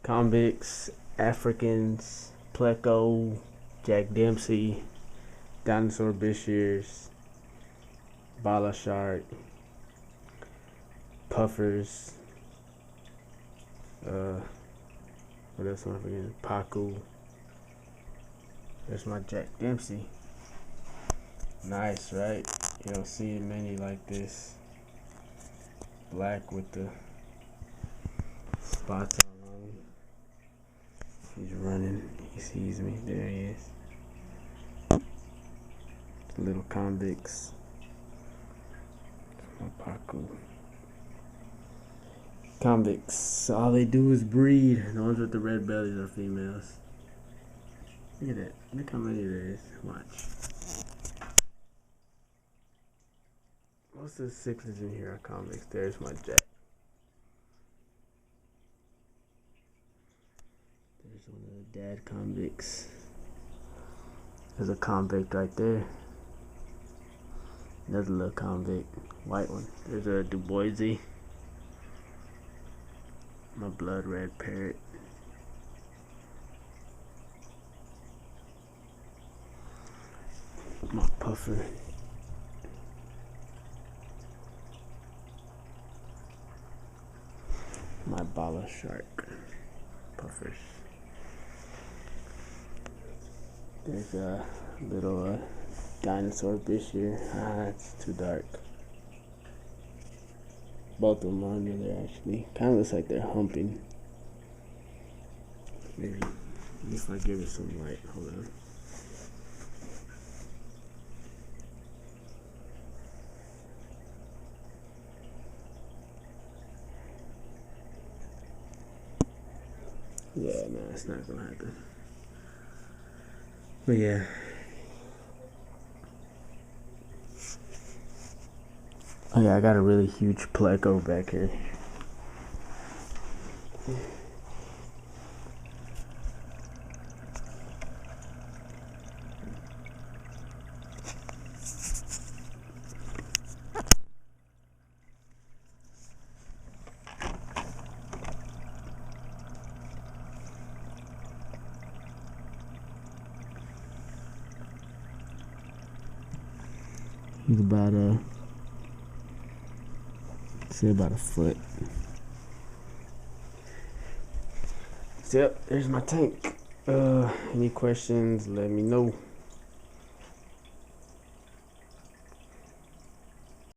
Convicts, Africans, Pleco, Jack Dempsey, Dinosaur Bishiers, Bala Shark, Puffers, what else am I forgetting? Pacu. There's my Jack Dempsey. Nice, right? You don't see many like this. Black with the spots on him. He's running. He sees me. There he is. Little convicts. My Pacu. Convicts. All they do is breed. The ones with the red bellies are females. Look at that. Look how many there is. Watch. Most of the cichlids in here are convicts. There's my Jack. There's one of the dad convicts. There's a convict right there. Another little convict. White one. There's a Duboise. My blood red parrot. My puffer. My Bala shark. Puffers. There's a little dinosaur fish here. It's too dark. Both of them are under there actually. Kind of looks like they're humping. Maybe if I give it some light. Hold on. Yeah, no, it's not gonna happen. But yeah. Oh yeah, I got a really huge Pleco back here. He's about say about a foot. So, yep, there's my tank. Any questions, let me know.